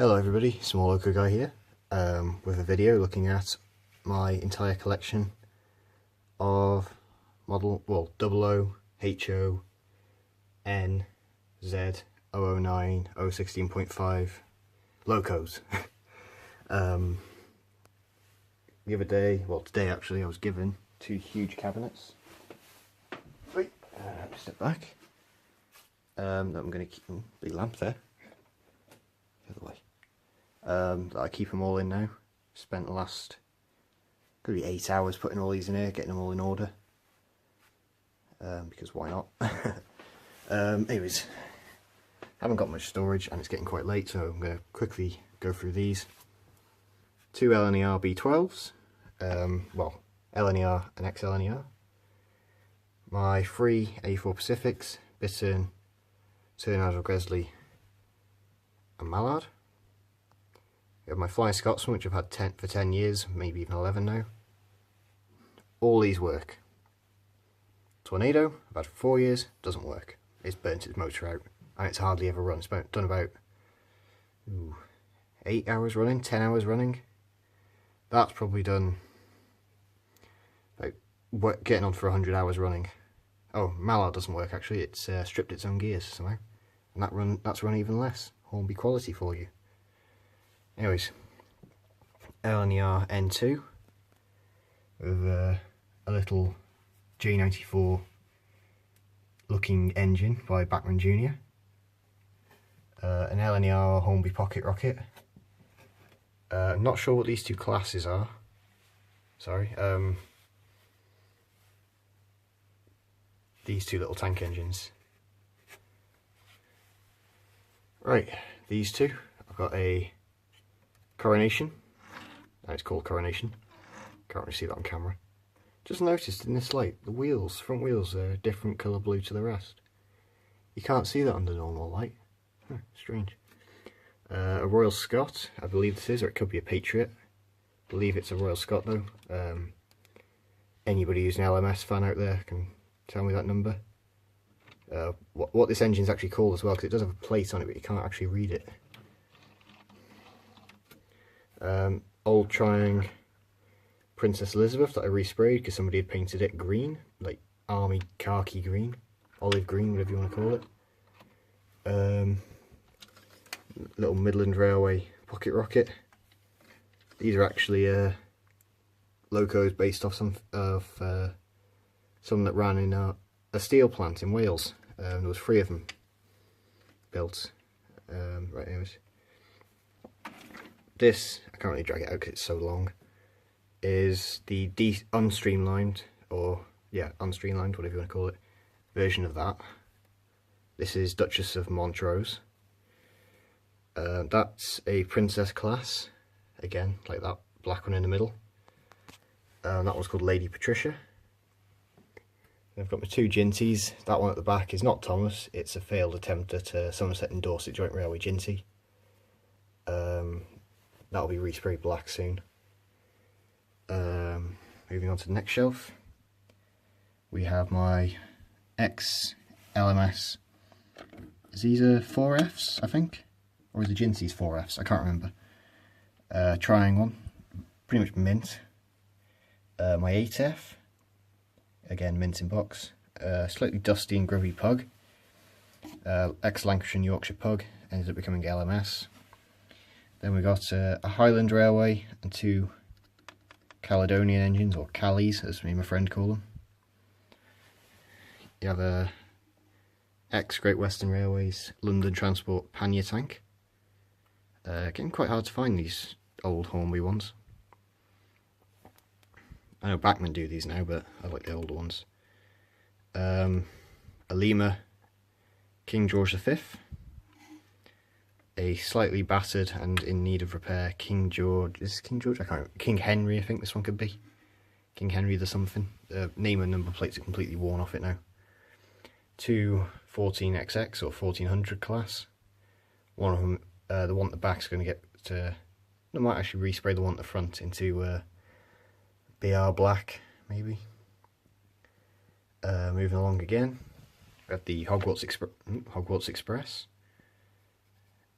Hello everybody, Small Loco Guy here, with a video looking at my entire collection of model, well, 00HO NZ 009 016.5 Locos. The other day, well today actually, I was given two huge cabinets. Wait, step back. That I'm going to keep them, big lamp there. The other way. That I keep them all in now. Spent the last could be 8 hours putting all these in here, getting them all in order. Because why not? Anyways, haven't got much storage and it's getting quite late, so I'm going to quickly go through these. Two LNER B12s, well, LNER and XLNER. My three A4 Pacifics, Bittern, Turnado Gresley and Mallard. I have my Flying Scotsman, which I've had for 10 years, maybe even 11 now. All these work. Tornado, I've had for 4 years, doesn't work. It's burnt its motor out, and it's hardly ever run. It's done about 8 hours running, 10 hours running. That's probably done like getting on for 100 hours running. Oh, Mallard doesn't work actually. It's stripped its own gears somehow, and that's run even less. Hornby quality for you. Anyways, LNER N2 with a little J94 looking engine by Bachmann Jr. An LNER Hornby Pocket Rocket. Not sure what these two classes are. Sorry. These two little tank engines. Right, these two. I've got a Coronation, and it's called Coronation. Can't really see that on camera. Just noticed in this light, the wheels, front wheels, are a different colour blue to the rest. You can't see that under normal light. Strange. A Royal Scot, I believe this is, or it could be a Patriot. I believe it's a Royal Scot though. Anybody who's an LMS fan out there can tell me that number. What this engine's actually called as well, because it does have a plate on it, but you can't actually read it. Old Triang Princess Elizabeth that I resprayed because somebody had painted it green, like army khaki green, olive green, whatever you want to call it. Little Midland Railway pocket rocket. These are actually locos based off some that ran in a steel plant in Wales. There was 3 of them built. Right, anyways. This, I can't really drag it out because it's so long, is the unstreamlined, or yeah, unstreamlined, whatever you want to call it, version of that. This is Duchess of Montrose. That's a Princess class, again, like that black one in the middle. That one's called Lady Patricia. I've got my 2 Ginties. That one at the back is not Thomas, it's a failed attempt at Somerset and Dorset Joint Railway Ginty. That'll be resprayed black soon. Moving on to the next shelf, we have my X LMS. These are 4Fs, I think, or is the Ginties 4Fs? I can't remember. Triang one, pretty much mint. My 8F, again mint in box. Slightly dusty and grubby Pug. Ex Lancashire and Yorkshire Pug, ended up becoming LMS. Then we got a Highland Railway and 2 Caledonian engines, or Callies as me and my friend call them. You have a ex Great Western Railways London Transport pannier tank. Getting quite hard to find these old Hornby ones. I know Bachmann do these now, but I like the older ones. A Lima King George V. A slightly battered and in need of repair King George. Is this King George? I can't remember. King Henry, I think this one could be. King Henry the something. Name and number plates are completely worn off it now. 2 14XX or 1400 class. One of them, the one at the back is going to get to. I might actually respray the one at the front into BR black, maybe. Moving along again. We have the Hogwarts Express.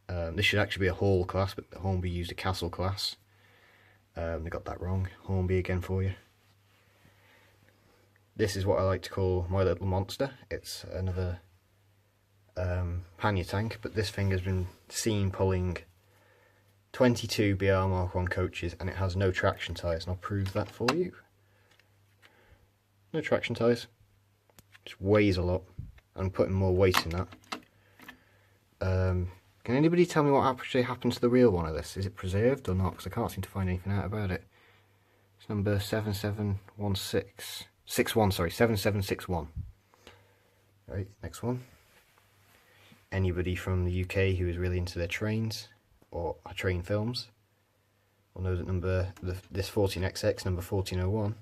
This should actually be a Hall class, but Hornby used a Castle class. They got that wrong. Hornby again for you. This is what I like to call my little monster. It's another pannier tank, but this thing has been seen pulling 22 BR Mark 1 coaches, and it has no traction tyres, and I'll prove that for you. No traction tyres. Just weighs a lot. I'm putting more weight in that. Can anybody tell me what actually happened to the real one of this? Is it preserved or not? Because I can't seem to find anything out about it. It's number 7761. Right, next one. Anybody from the UK who is really into their trains or train films will know that this 14XX, number 1401,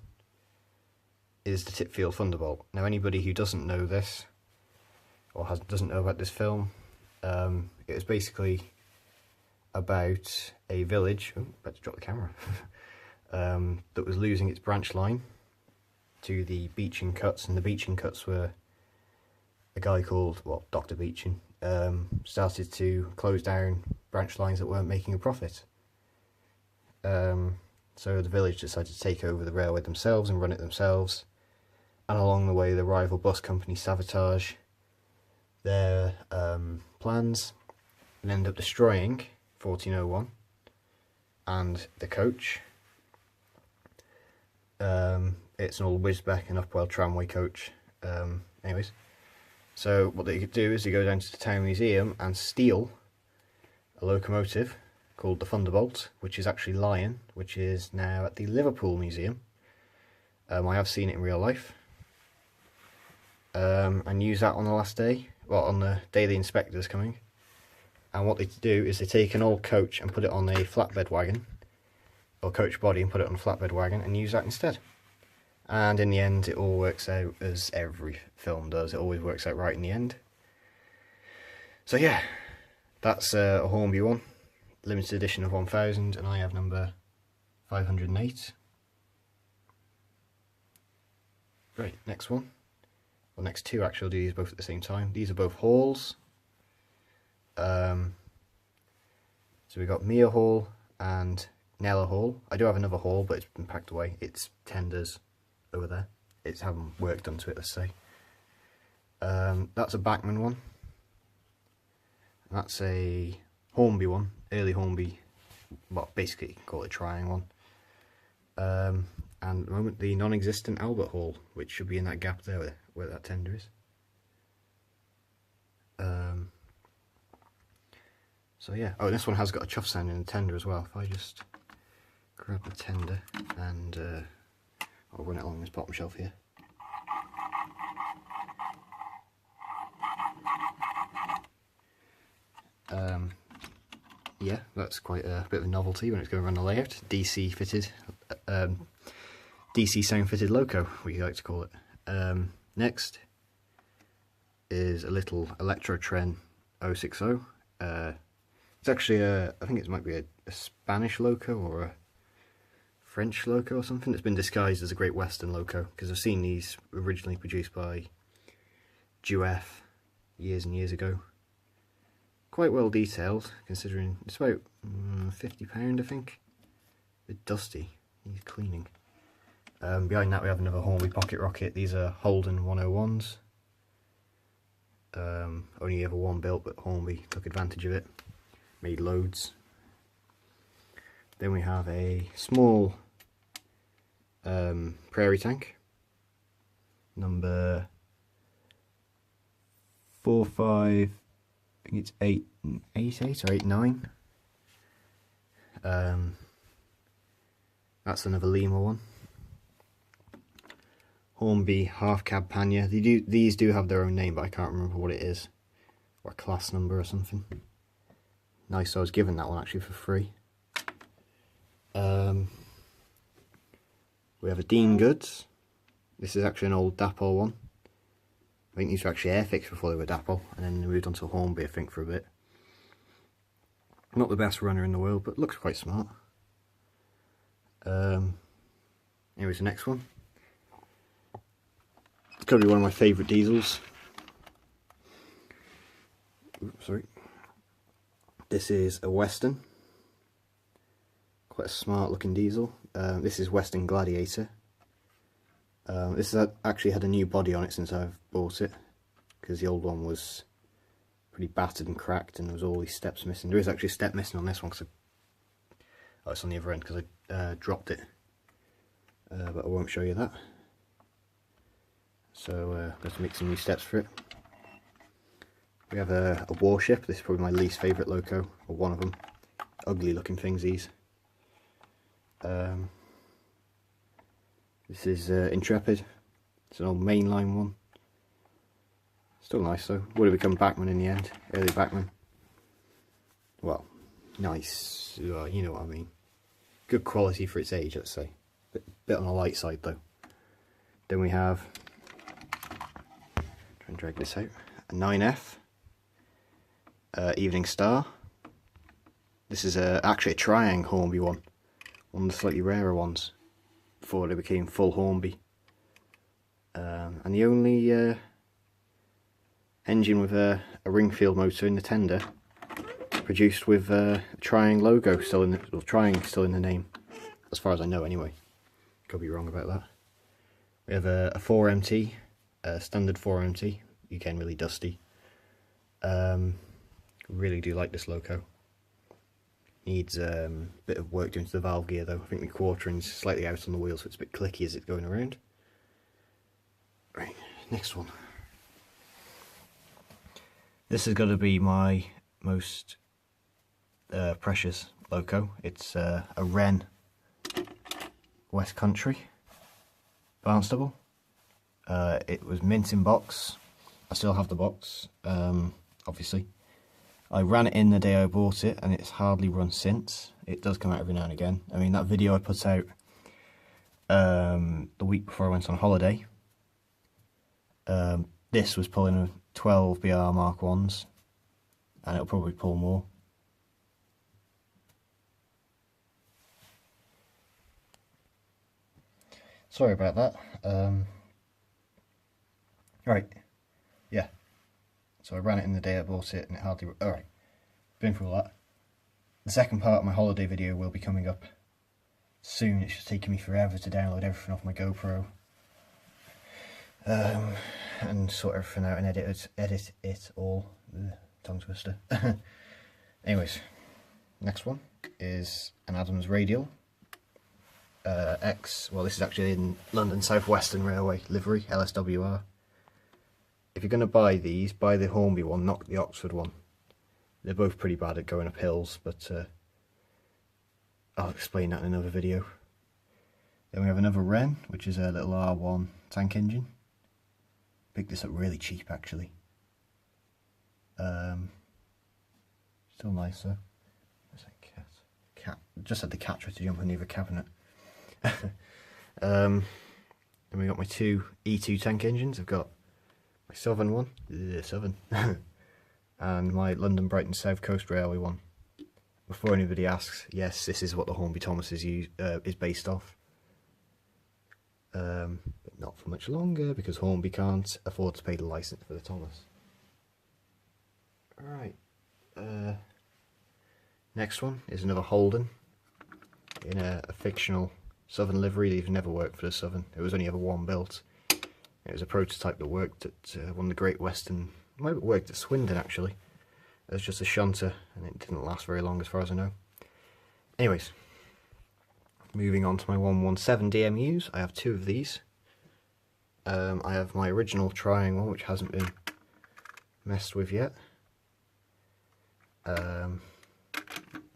is the Tipfield Thunderbolt. Now, anybody who doesn't know this or doesn't know about this film, it was basically about a village. Oh, about to drop the camera. That was losing its branch line to the Beeching Cuts, and the Beeching Cuts were a guy called, well, Dr. Beeching, started to close down branch lines that weren't making a profit. So the village decided to take over the railway themselves and run it themselves, and along the way the rival bus company sabotage their plans and end up destroying 1401 and the coach. It's an old Wisbech and Upwell tramway coach. Anyways, so what they could do is they go down to the town museum and steal a locomotive called the Thunderbolt, which is actually Lion, which is now at the Liverpool Museum. I have seen it in real life. And use that on the last day, well, on the day the inspector's coming. And what they do is they take an old coach and put it on a flatbed wagon, or coach body, and put it on a flatbed wagon and use that instead. And in the end, it all works out as every film does. It always works out right in the end. So yeah, that's a Hornby one, limited edition of 1000, and I have number 508. Right, next one. Well, next two actually, I'll do these both at the same time. These are both Halls. So we got Mere Hall and Nella Hall. I do have another Hall, but it's been packed away. It's tenders over there. It's having work done to it, let's say. That's a Bachmann one. That's a Hornby one, early Hornby. Well, basically you can call it a trying one. And at the moment, the non-existent Albert Hall, which should be in that gap there where that tender is. So yeah, oh, this one has got a chuff sound in the tender as well. If I just grab the tender and I'll run it along this bottom shelf here. Yeah, that's quite a bit of a novelty when it's going around the layout. DC fitted, DC sound fitted loco, we like to call it. Next is a little Electrotren 060. It's actually I think it might be a Spanish loco or a French loco or something that's been disguised as a Great Western loco, because I've seen these originally produced by Duef years and years ago. Quite well detailed, considering it's about £50 I think. A bit dusty, needs cleaning. Behind that we have another Hornby Pocket Rocket. These are Holden 101s. Only ever one built, but Hornby took advantage of it, made loads. Then we have a small prairie tank, number 45, I think it's 888 or 89. That's another Lima one. Hornby half cab pannier. These do have their own name, but I can't remember what it is, or a class number or something. Nice, I was given that one actually for free. We have a Dean Goods. This is actually an old Dapol one. I think these were actually Airfix before they were Dapol, and then they moved on to Hornby I think for a bit. Not the best runner in the world, but looks quite smart. Here's the next one. It's probably one of my favourite diesels. Oops, sorry. This is a Western, quite a smart looking diesel. This is Western Gladiator. This has actually had a new body on it since I've bought it, because the old one was pretty battered and cracked and there was all these steps missing. There is actually a step missing on this one, because oh, it's on the other end because I dropped it, but I won't show you that. So let's make some new steps for it. We have a warship. This is probably my least favourite loco, or one of them. Ugly looking things, these. This is Intrepid. It's an old mainline one. Still nice though. Would have become Bachmann in the end. Early Bachmann. Well, nice. You know what I mean. Good quality for its age, let's say. Bit on the light side though. Then we have, try and drag this out, a 9F Evening Star. This is actually a Triang Hornby one of the slightly rarer ones before they became full Hornby. And the only engine with a Ringfield motor in the tender produced with a Triang logo still in the, or Triang still in the name, as far as I know anyway. Could be wrong about that. We have a 4MT, a standard 4MT, again really dusty. Really do like this loco. Needs a bit of work doing to the valve gear though. I think the quartering's slightly out on the wheel, so it's a bit clicky as it's going around. Right, next one. This is going to be my most precious loco. It's a Wren West Country Barnstable. It was mint in box. I still have the box, obviously. I ran it in the day I bought it and it's hardly run since. It does come out every now and again. I mean, that video I put out the week before I went on holiday, this was pulling a 12 BR Mark 1s, and it'll probably pull more. Sorry about that. Right, yeah. So I ran it in the day I bought it and it hardly... Alright, been through all that. The second part of my holiday video will be coming up soon. It's just taking me forever to download everything off my GoPro. And sort everything out and edit it all. Ugh, tongue twister. Anyways, next one is an Adams Radial. Well, this is actually in London South Western Railway livery, LSWR. If you're going to buy these, buy the Hornby one, not the Oxford one. They're both pretty bad at going up hills, but I'll explain that in another video. Then we have another Wren, which is a little R1 tank engine. Picked this up really cheap, actually. Still nice though. Where's that cat? Cat. Just had the cat try to jump under the cabinet. Then we got my two E2 tank engines. I've got my Southern one, Southern, and my London Brighton South Coast Railway one. Before anybody asks, yes, this is what the Hornby Thomas is based off. But not for much longer, because Hornby can't afford to pay the licence for the Thomas. Alright, next one is another Holden in a fictional Southern livery. They've never worked for the Southern. It was only ever one built. It was a prototype that worked at one of the Great Western. It might have worked at Swindon actually. It was just a shunter and it didn't last very long as far as I know. Anyways, moving on to my 117 DMUs. I have two of these. I have my original Triang one, which hasn't been messed with yet.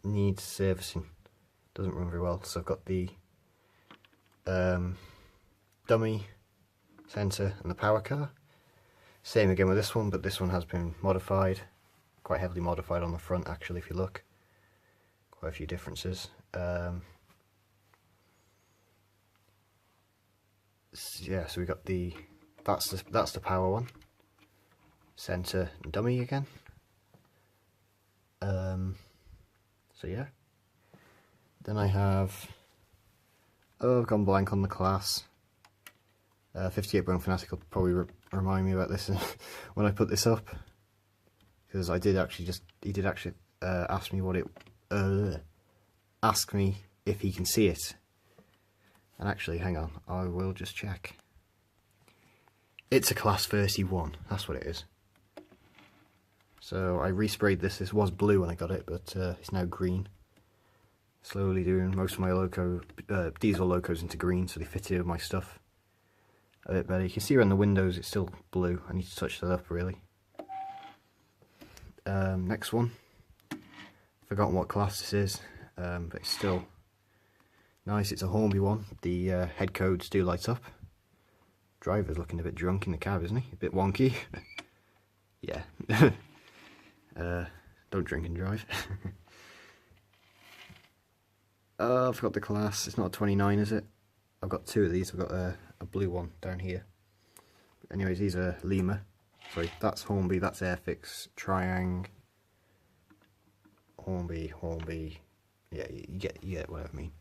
Needs servicing. Doesn't run very well. So I've got the dummy centre and the power car. Same again with this one, but this one has been modified. Quite heavily modified on the front actually, if you look. Quite a few differences. Yeah, so we got that's the power one. Centre and dummy again. So yeah. Then I have, I've gone blank on the class. 58 Bone Fanatic will probably remind me about this when I put this up, because he did actually asked me what it, asked me if he can see it. And actually, hang on, I will just check. It's a Class 31, that's what it is. So I resprayed this. This was blue when I got it, but it's now green. Slowly doing most of my diesel locos into green, so they fit in with my stuff a bit better. You can see around the windows it's still blue. I need to touch that up really. Next one. Forgotten what class this is, but it's still nice. It's a Hornby one. The head codes do light up. Driver's looking a bit drunk in the cab, isn't he? A bit wonky. Yeah. Don't drink and drive. I forgot the class. It's not a 29, is it? I've got two of these. I've got a blue one down here. Anyways, these are Lima. Sorry, that's Hornby, that's Airfix, Triang, Hornby. Yeah, you get what I mean.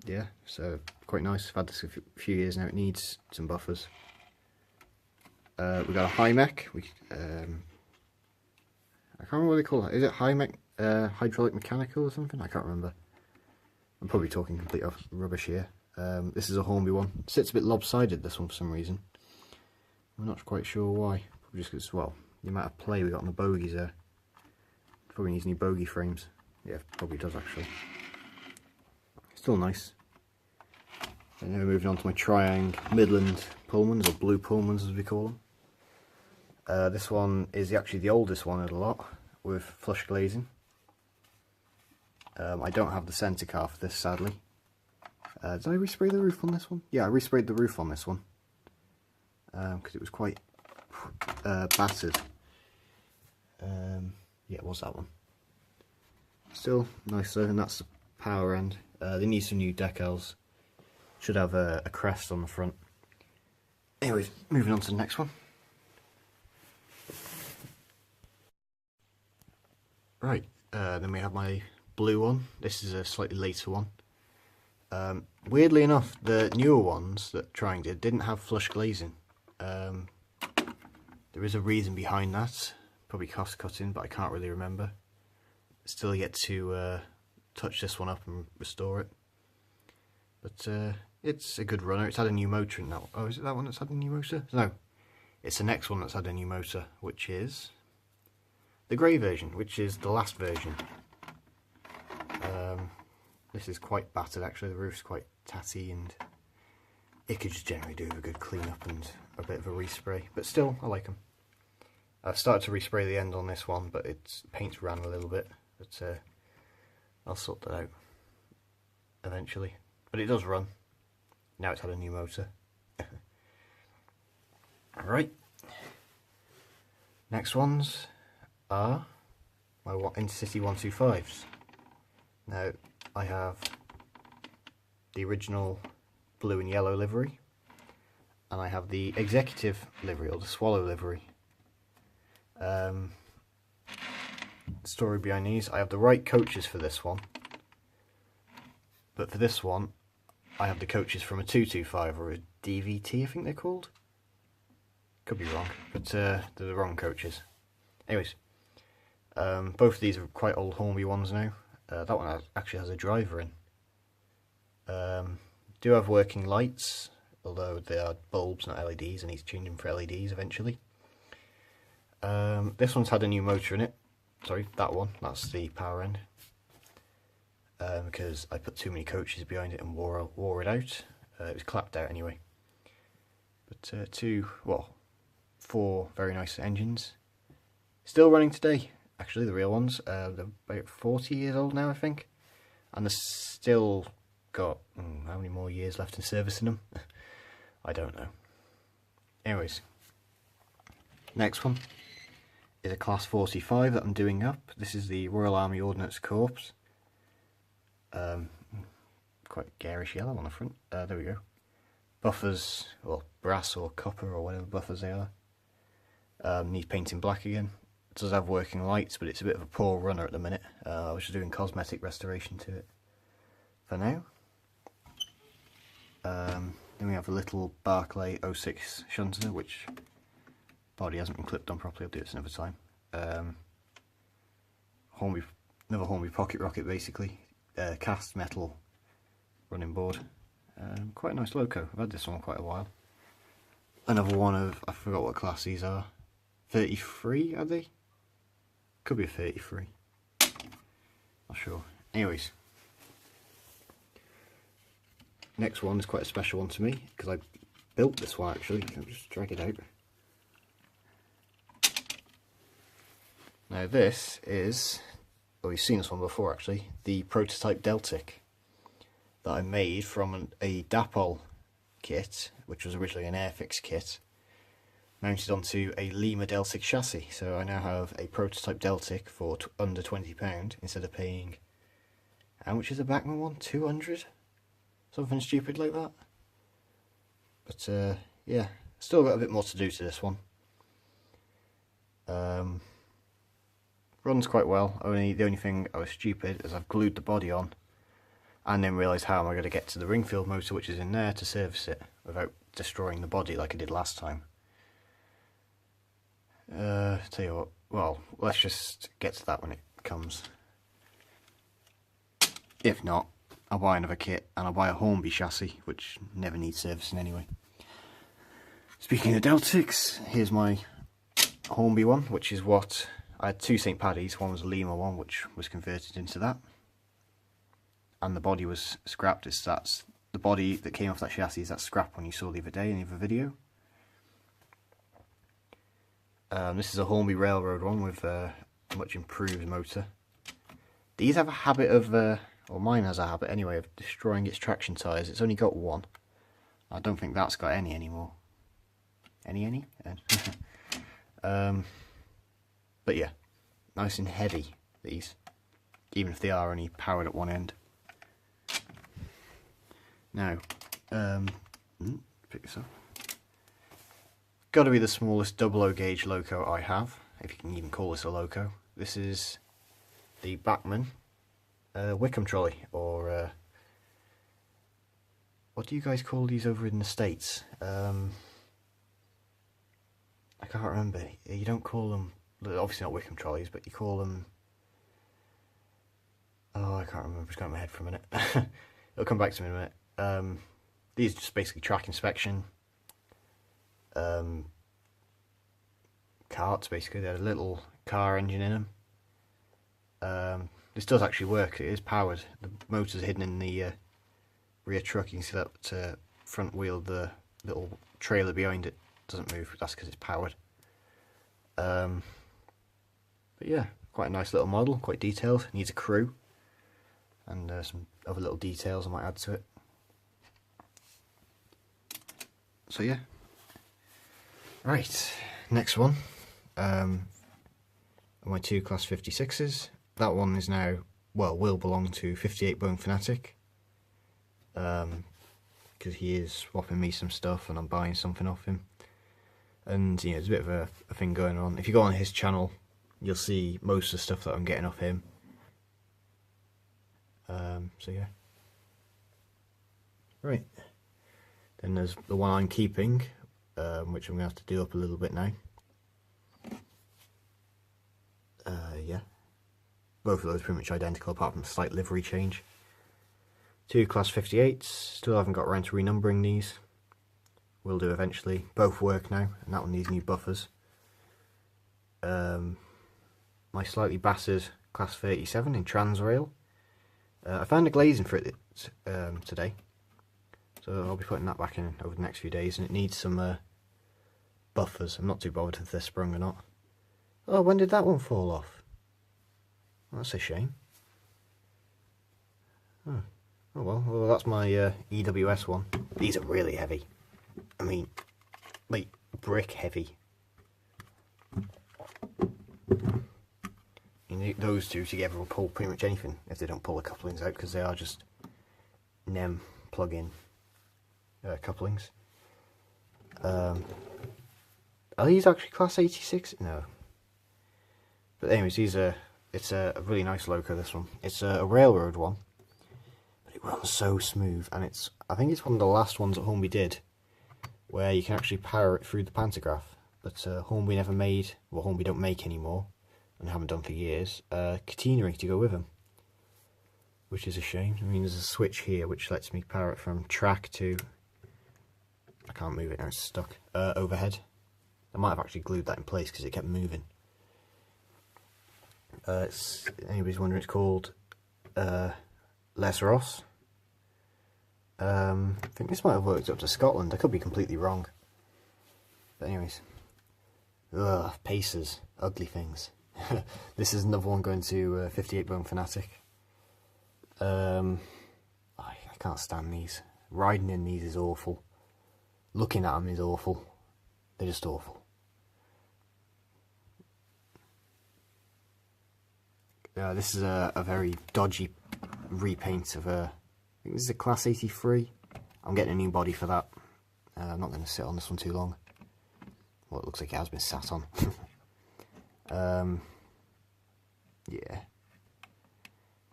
Yeah, so quite nice. I've had this a few years now. It needs some buffers. We've got a Hymek. I can't remember what they call it. Is it Hymek hydraulic mechanical or something? I can't remember. I'm probably talking complete rubbish here. This is a Hornby one. It sits a bit lopsided, this one, for some reason. I'm not quite sure why. Probably just because, well, the amount of play we got on the bogies there. Probably needs new bogie frames. Yeah, probably does actually. Still nice. And now moving on to my Triang Midland Pullmans, or Blue Pullmans as we call them. This one is actually the oldest one of the lot, with flush glazing. I don't have the centre car for this, sadly. Did I respray the roof on this one? Yeah, I resprayed the roof on this one. Because it was quite battered. Yeah, it was that one. Still nice though, and that's the power end. They need some new decals. Should have a crest on the front. Anyways, moving on to the next one. Right, then we have my blue one. This is a slightly later one. Weirdly enough, the newer ones that Triang didn't have flush glazing. There is a reason behind that. Probably cost cutting, but I can't really remember. Still yet to touch this one up and restore it. But it's a good runner. It's had a new motor in that. Oh, is it that one that's had a new motor? No, it's the next one that's had a new motor, which is the grey version, which is the last version. This is quite battered actually. The roof's quite tatty, and it could just generally do with a good clean up and a bit of a respray. But still, I like them. I've started to respray the end on this one, but its paint's ran a little bit. But I'll sort that out eventually. But it does run. Now it's had a new motor. Alright. Next ones are my Intercity 125s. Now, I have the original blue and yellow livery, and I have the executive livery, or the Swallow livery. Story behind these, I have the right coaches for this one, but for this one I have the coaches from a 225 or a DVT, I think they're called. Could be wrong, but they're the wrong coaches. Anyways, both of these are quite old Hornby ones now. That one actually has a driver in. Do have working lights, although they are bulbs, not LEDs. I need to change them for LEDs eventually. This one's had a new motor in it. Sorry, that one. That's the power end. Because I put too many coaches behind it and wore it out. It was clapped out anyway. But four very nice engines. Still running today. Actually, the real ones. They're about 40 years old now, I think. And they're still got how many more years left in servicing them? I don't know. Anyways, next one is a Class 45 that I'm doing up. This is the Royal Army Ordnance Corps. Quite garish yellow on the front. There we go. Buffers, well, brass or copper or whatever buffers they are. Needs painting black again. It does have working lights, but it's a bit of a poor runner at the minute. I was just doing cosmetic restoration to it for now. Then we have a little Barclay 06 shunter, which body hasn't been clipped on properly. I'll do it another time. Hornby, another Hornby Pocket Rocket basically, cast metal running board. Quite a nice loco. I've had this one quite a while. Another one of, I forgot what class these are. 33, are they? Could be a 33. Not sure. Anyways. Next one is quite a special one to me, because I built this one actually. I'll just drag it out. Now this is, well, you've seen this one before actually, the prototype Deltic that I made from a Dapol kit, which was originally an Airfix kit, mounted onto a Lima Deltic chassis. So I now have a prototype Deltic for under £20 instead of paying, how much is the Bachmann one? 200? Something stupid like that. But yeah, still got a bit more to do to this one. Runs quite well. The only thing I was stupid is I've glued the body on and then realised how am I going to get to the Ringfield motor which is in there to service it without destroying the body like I did last time. Tell you what, well, let's just get to that when it comes. If not, I'll buy another kit and I'll buy a Hornby chassis, which never needs servicing anyway. Speaking of Deltics, here's my Hornby one, which is what I had. Two St. Paddy's, one was a Lima one, which was converted into that, and the body was scrapped. That's the body that came off that chassis is that scrap one you saw the other day in the other video. This is a Hornby Railroad one with a much improved motor. These have a habit of, or mine has a habit anyway, of destroying its traction tyres. It's only got one. I don't think that's got any anymore. Any? But yeah, nice and heavy, these, even if they are only powered at one end. Now, pick this up. Got to be the smallest 00 gauge loco I have, if you can even call this a loco. This is the Bachmann Wickham trolley, or what do you guys call these over in the States? I can't remember. You don't call them, obviously not Wickham trolleys, but you call them, oh, I can't remember, it's going in my head for a minute. It'll come back to me in a minute. These are just basically track inspection carts, basically. They had a little car engine in them. This does actually work. It is powered. The motor's hidden in the rear truck. You can see that front wheel, the little trailer behind it doesn't move. That's because it's powered. But yeah, quite a nice little model, quite detailed. Needs a crew and some other little details I might add to it. So yeah. Right, next one. My two Class 56s. That one is now, well, will belong to 58 Bone Fanatic. Because he is swapping me some stuff and I'm buying something off him. And, you know, there's a bit of a thing going on. If you go on his channel, you'll see most of the stuff that I'm getting off him. So yeah. Right. Then there's the one I'm keeping, which I'm going to have to do up a little bit now. Yeah. Both of those pretty much identical apart from a slight livery change. Two Class 58s, still haven't got around to renumbering these. Will do eventually. Both work now, and that one needs new buffers. My slightly battered Class 37 in Transrail. I found a glazing for it today, so I'll be putting that back in over the next few days, and it needs some buffers. I'm not too bothered if they're sprung or not. Oh, when did that one fall off? Well, that's a shame. Oh well, that's my EWS one. These are really heavy. I mean, like, brick heavy. You need those two together will pull pretty much anything if they don't pull the couplings out, because they are just NEM plug-in couplings. Are these actually Class 86? No. But anyways, it's a really nice loco, this one. It's a railroad one, but it runs so smooth, and I think it's one of the last ones that Hornby did where you can actually power it through the pantograph. But Hornby never made, well, Hornby don't make anymore, and haven't done for years, catenary to go with them, which is a shame. I mean, there's a switch here which lets me power it from track to, I can't move it now, it's stuck, overhead. I might have actually glued that in place because it kept moving. Anybody's wondering, it's called Les Ross. I think this might have worked up to Scotland. I could be completely wrong. But anyways. Ugh, Pacers. Ugly things. This is another one going to 58 Bone Fanatic. I can't stand these. Riding in these is awful. Looking at them is awful. They're just awful. This is a very dodgy repaint of a... I think this is a Class 83. I'm getting a new body for that. I'm not going to sit on this one too long. Well, it looks like it has been sat on. Yeah.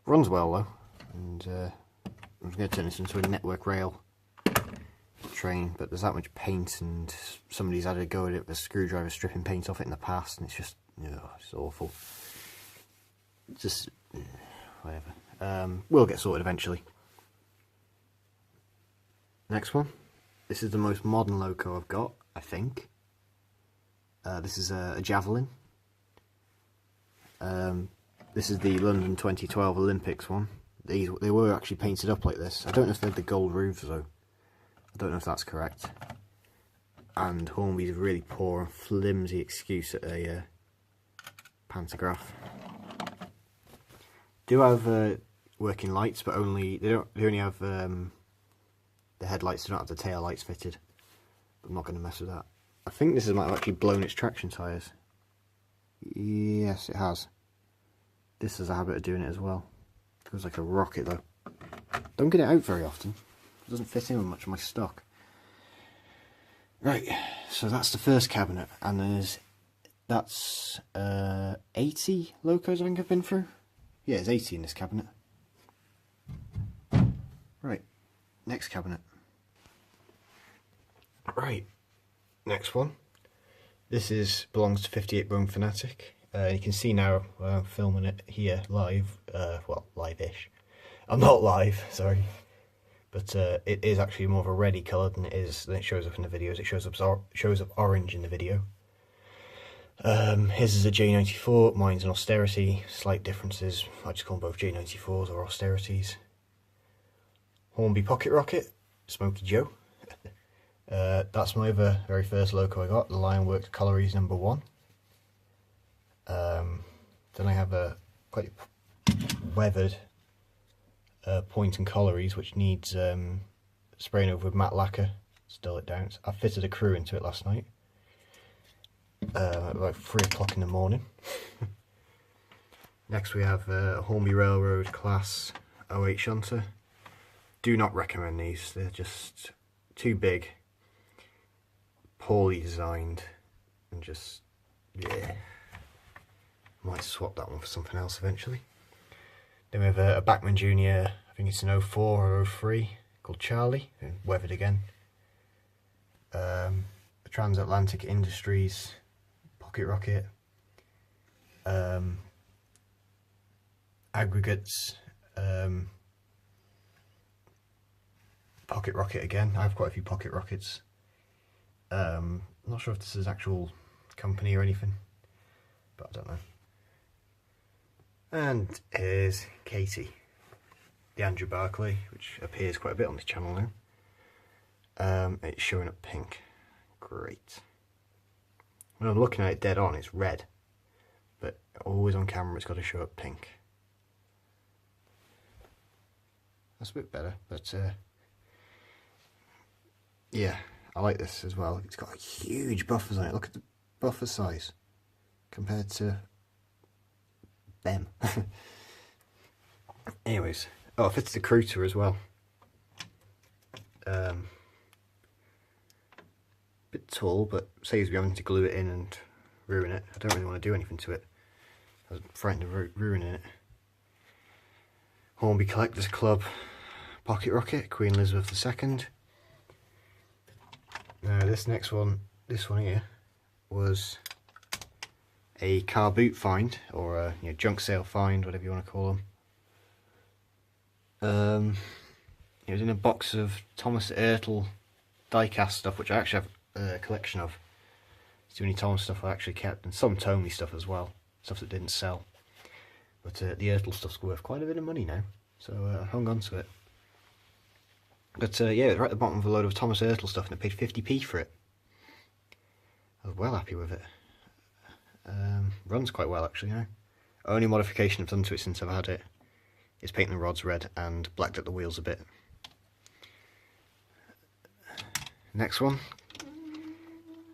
Runs well though. And I'm going to turn this into a network rail train, but there's that much paint and somebody's had a go at it with a screwdriver stripping paint off it in the past, and it's just, it's awful. Just, whatever. We'll get sorted eventually. Next one. This is the most modern loco I've got, I think. This is a Javelin. This is the London 2012 Olympics one. They were actually painted up like this. I don't know if they had the gold roofs though. I don't know if that's correct. And Hornby's really poor and flimsy excuse at a pantograph. Do have working lights, but they only have the headlights. They don't have the tail lights fitted. I'm not going to mess with that. I think this might have actually blown its traction tyres. Yes, it has. This has a habit of doing it as well. It goes like a rocket though. Don't get it out very often. It doesn't fit in with much of my stock. Right, so that's the first cabinet, and that's 80 locos I think I've been through. Yeah, there's 80 in this cabinet. Right, next cabinet. Right, next one. This belongs to 58 Bone Fanatic. You can see now I'm filming it here live. Well, live-ish. I'm not live, sorry. But it is actually more of a reddy colour than it shows up in the videos. It shows up orange in the video. His is a J94, mine's an Austerity. Slight differences. I just call them both J94s or Austerities. Hornby Pocket Rocket, Smokey Joe. That's my very first loco I got, the Lionworks Collieries number 1. Then I have a quite weathered Point and Collieries, which needs spraying over with matte lacquer to dull it down. I fitted a crew into it last night at about 3 o'clock in the morning. Next we have a Hornby Railroad Class 08 shunter. Do not recommend these, they're just too big, poorly designed, and just, yeah. Might swap that one for something else eventually. Then we have a Bachmann Jr., I think it's an 04 or 03, called Charlie, weathered again. A Transatlantic Industries Pocket Rocket. Aggregates Pocket Rocket again. I have quite a few Pocket Rockets. I'm not sure if this is actual company or anything, but I don't know. And here's Katie, the Andrew Barclay, which appears quite a bit on this channel now. It's showing up pink. Great. When I'm looking at it dead on, it's red, but always on camera it's got to show up pink. That's a bit better, but yeah, I like this as well. It's got huge buffers on it. Look at the buffer size compared to them. Anyways, oh, it fits the Cruiser as well. Bit tall, but saves me having to glue it in and ruin it. I don't really want to do anything to it. I was frightened of ruining it. Hornby Collectors Club Pocket Rocket, Queen Elizabeth II. Now this next one, this one here, was a car boot find, or a junk sale find, whatever you want to call them. It was in a box of Thomas Ertl diecast stuff, which I actually have a collection of. It's too many Thomas stuff I actually kept, and some Tomy stuff as well, stuff that didn't sell. But the Ertl stuff's worth quite a bit of money now, so I hung on to it. But yeah, it was right at the bottom of a load of Thomas Ertl stuff, and I paid 50p for it. I was well happy with it. Runs quite well actually now. Only modification I've done to it since I've had it is painting the rods red and blacked up the wheels a bit. Next one,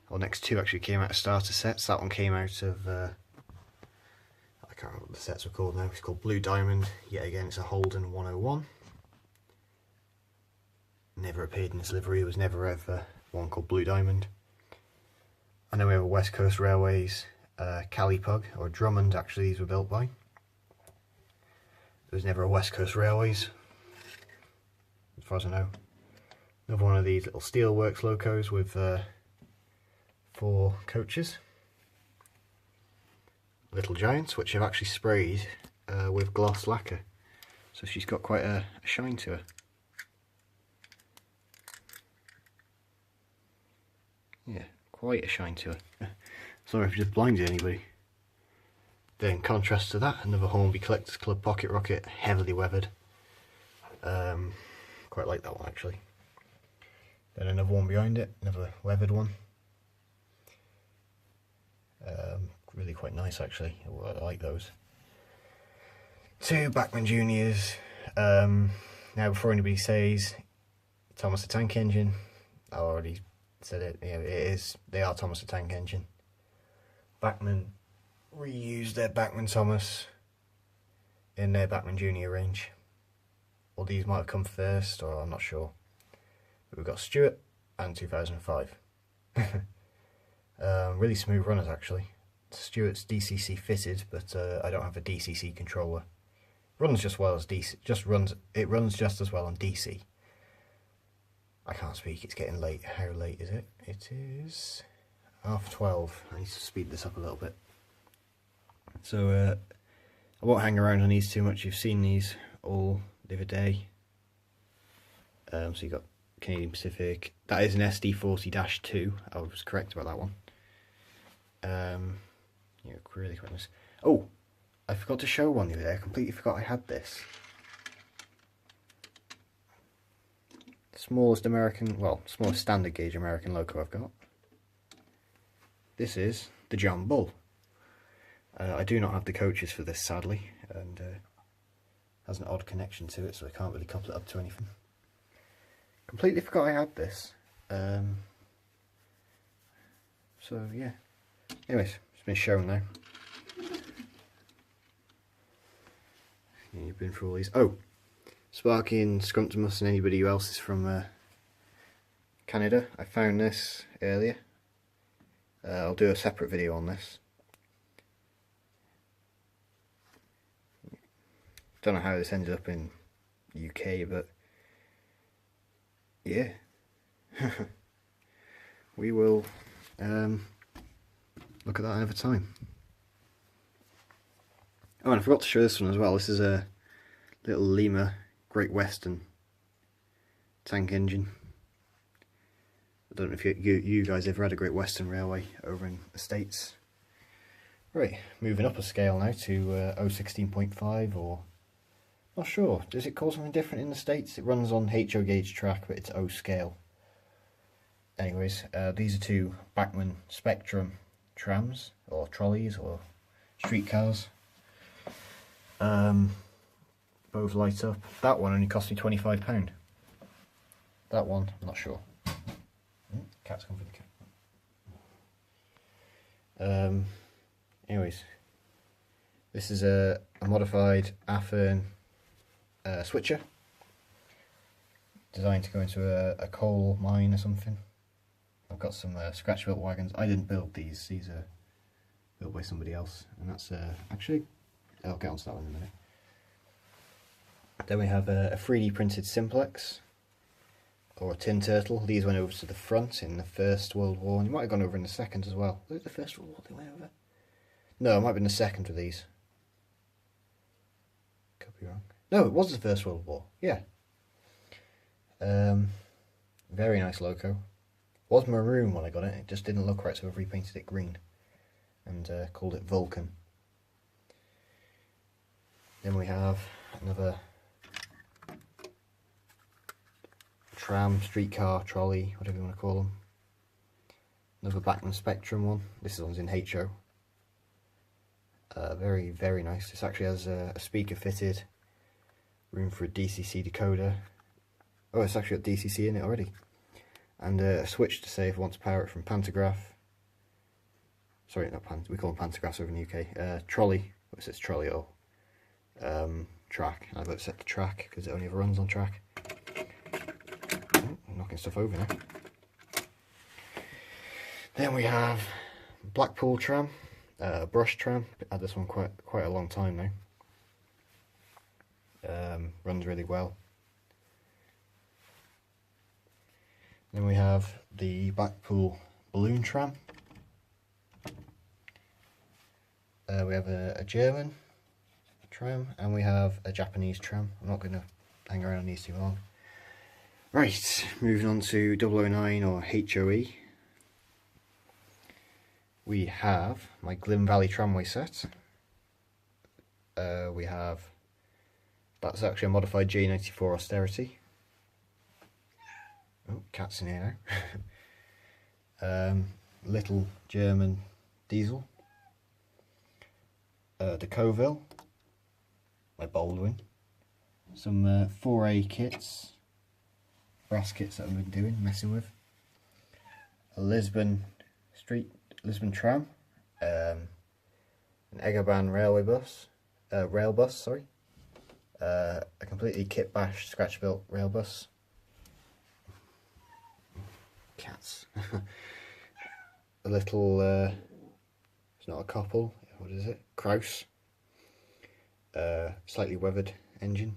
or next two actually, came out of starter sets. That one came out of, I can't remember what the sets were called now. It's called Blue Diamond. Yet again, it's a Holden 101. Never appeared in this livery. There was never ever one called Blue Diamond. And then we have a West Coast Railways Cali Pug, or Drummond actually, these were built by. There was never a West Coast Railways, as far as I know. Another one of these little Steelworks locos with 4 coaches. Little Giants, which I've actually sprayed with gloss lacquer. So she's got quite a shine to her. Yeah, quite a shine to her. Sorry if it just blinded anybody. Then, in contrast to that, another Hornby Collectors Club Pocket Rocket, heavily weathered. Quite like that one actually. Then another one behind it, another weathered one. Really quite nice actually, I like those. 2 Bachmann Juniors. Now before anybody says Thomas the Tank Engine, I already said it, they are Thomas the Tank Engine. Bachmann reused their Bachmann Thomas in their Bachmann Junior range. Or these might have come first, or I'm not sure. But we've got Stuart and 2005. Really smooth runners actually. Stuart's DCC fitted, but I don't have a DCC controller. Runs just well as DC. It runs just as well on DC. I can't speak. It's getting late. How late is it? It is 12:30. I need to speed this up a little bit. So I won't hang around on these too much. You've seen these all the other day. So you got Canadian Pacific. That is an SD40-2. I was correct about that one. Yeah, really quite nice. Oh, I forgot to show one the other day. I completely forgot I had this. Smallest smallest standard gauge American loco I've got. This is the John Bull. I do not have the coaches for this sadly, and has an odd connection to it, so I can't really couple it up to anything. Completely forgot I had this. So yeah. Anyways, it's been shown now. Yeah, you've been through all these. Oh, Sparky and Scrumptimus and anybody else is from Canada. I found this earlier. I'll do a separate video on this. Don't know how this ended up in UK, but yeah. We will look at that another time. Oh, and I forgot to show this one as well. This is a little Lima Great Western tank engine. I don't know if you guys ever had a Great Western Railway over in the States. Right, moving up a scale now to 016.5, or not sure. Does it call something different in the States? It runs on HO gauge track, but it's O scale. Anyways, these are 2 Bachmann Spectrum trams, or trolleys, or streetcars. Both light up. That one only cost me £25. That one, I'm not sure. Cat's come for the cat. Anyways, this is a modified Afern switcher, designed to go into a coal mine or something. I've got some scratch built wagons. I didn't build these are built by somebody else, and that's actually, I'll get onto that one in a minute. Then we have a 3D printed Simplex, or a Tin Turtle. These went over to the front in the First World War, and you might have gone over in the Second as well. Was it the First World War they went over? No, it might have been the second of these. Could be wrong. No, it was the First World War. Yeah. Very nice logo. It was maroon when I got it. It just didn't look right, so I've repainted it green and called it Vulcan. Then we have another tram, streetcar, trolley, whatever you want to call them. Another Bachmann Spectrum one. This one's in HO. Very, very nice. This actually has a speaker fitted, room for a DCC decoder. Oh, it's actually got DCC in it already. And a switch to say if I want to power it from pantograph. Sorry, not we call them pantographs over in the UK. Trolley. What is this? Trolley or track. I've got it set to track because it only ever runs on track. Oh, I'm knocking stuff over now. Then we have Blackpool tram, brush tram. Had this one quite a long time now. Runs really well. Then we have the Blackpool balloon tram. We have a German tram, and we have a Japanese tram. I'm not going to hang around on these too long. Right, moving on to 009 or HOE. We have my Glyn Valley tramway set. We have, that's actually a modified J94 Austerity. Oh, cat's in here now. Little German diesel. De Coville, my Baldwin. Some 4A kits, brass kits that I've been doing, messing with. A Lisbon tram, an Egerbahn railway bus, rail bus, sorry. A completely kit bash, scratch built rail bus. Cats. A little, it's not a couple, what is it? Kraus. Slightly weathered engine.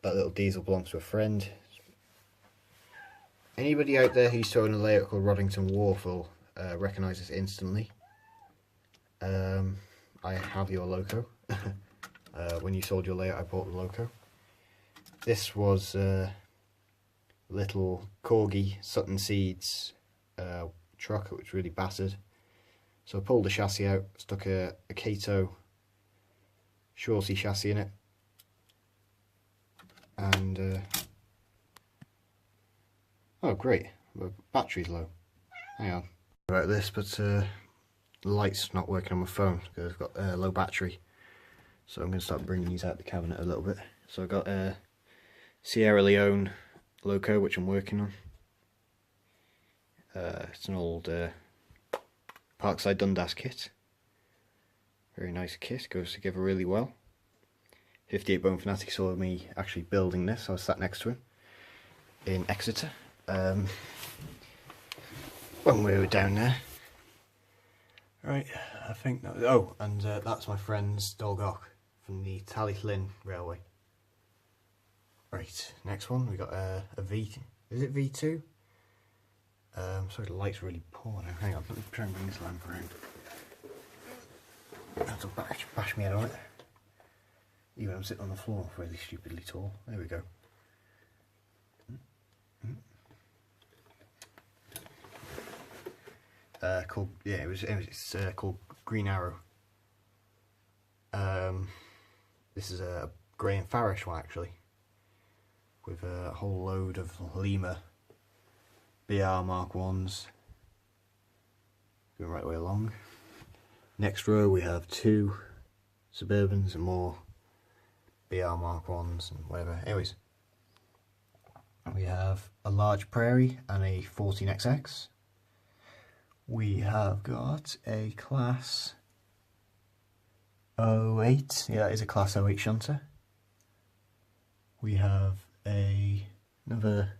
That little diesel belongs to a friend. Anybody out there who's towing a layout called Roddington Wharf will recognise this instantly. I have your loco. When you sold your layout, I bought the loco. This was little Corgi Sutton Seeds truck, which was really battered. So I pulled the chassis out, stuck a Kato Chaussee chassis in it, and oh great, the battery's low. Hang on about this, but the light's not working on my phone because I've got a low battery. So I'm going to start bringing these out the cabinet a little bit. So I've got a Sierra Leone loco, which I'm working on. It's an old Parkside Dundas kit. Very nice kit, goes together really well. 58 Bone Fanatic saw me actually building this. I was sat next to him in Exeter when we were down there. Right, I think that, oh, and that's my friend's Dolgok from the Talyllyn Railway. Right, next one we got a V. Is it V2? Sorry, the light's really poor now. Hang on, let me try and bring this lamp around. That'll bash me head on it. Even I'm sitting on the floor, really stupidly tall. There we go. Called, yeah, it's called Green Arrow. This is a Graham Farish one actually, with a whole load of Lima BR Mark 1s. Going right the way along. Next row we have two Suburbans and more BR Mark 1s and whatever. Anyways, we have a large Prairie and a 14XX. We have got a Class 08, yeah, that is a Class 08 shunter. We have another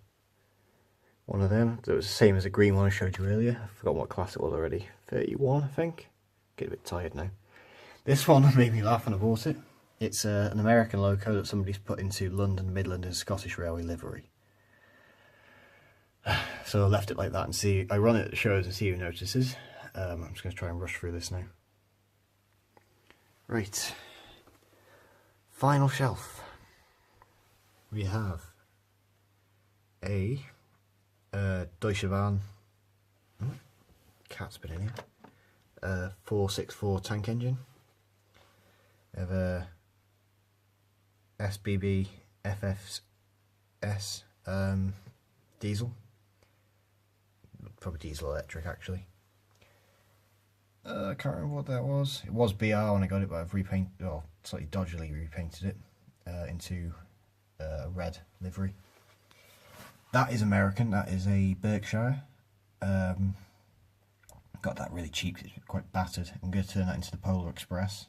one of them that was the same as the green one I showed you earlier. I forgot what class it was already. 31, I think. Get a bit tired now. This one made me laugh when I bought it. It's an American loco that somebody's put into London, Midland and Scottish Railway livery. So I left it like that and see. I run it at shows and see who notices. I'm just going to try and rush through this now. Right, final shelf. We have a Deutsche Bahn, cat's been in here, 464 tank engine. We have a SBB FFS diesel, probably diesel electric actually. I can't remember what that was. It was BR when I got it, but I've repainted, well, slightly dodgily repainted it into red livery. That is American. That is a Berkshire. Got that really cheap. It's quite battered. I'm going to turn that into the Polar Express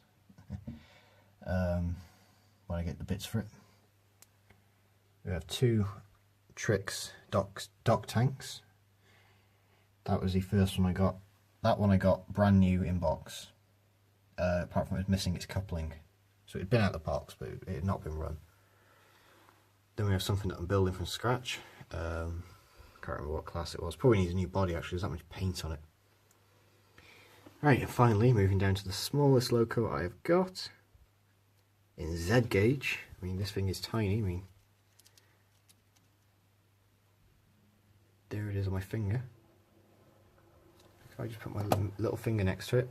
when I get the bits for it. We have two Trix dock tanks. That was the first one I got. That one I got brand new in box, apart from it was missing its coupling. So it had been out of the box, but it had not been run. Then we have something that I'm building from scratch. Can't remember what class it was. Probably needs a new body actually, there's that much paint on it. Right, and finally moving down to the smallest loco I've got. In Z gauge. I mean, this thing is tiny. I mean, there it is on my finger. If I just put my little finger next to it,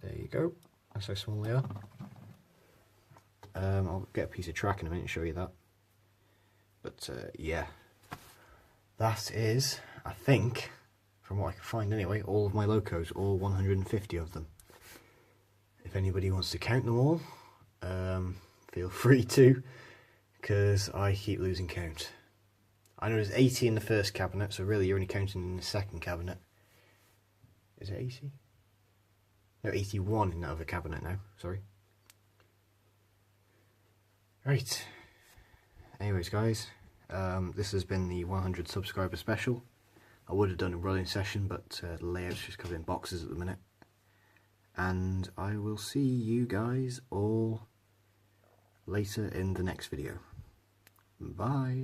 there you go. That's how small they are. I'll get a piece of track in a minute and show you that. But yeah, that is, I think, from what I can find anyway, all of my locos, all 150 of them. If anybody wants to count them all, feel free to, because I keep losing count. I know there's 80 in the first cabinet, so really you're only counting in the second cabinet. Is it 80? No, 81 in that other cabinet now, sorry. Right. Anyways, guys, this has been the 100 subscriber special. I would have done a running session, but the layout's just covered in boxes at the minute. And I will see you guys all later in the next video. Bye.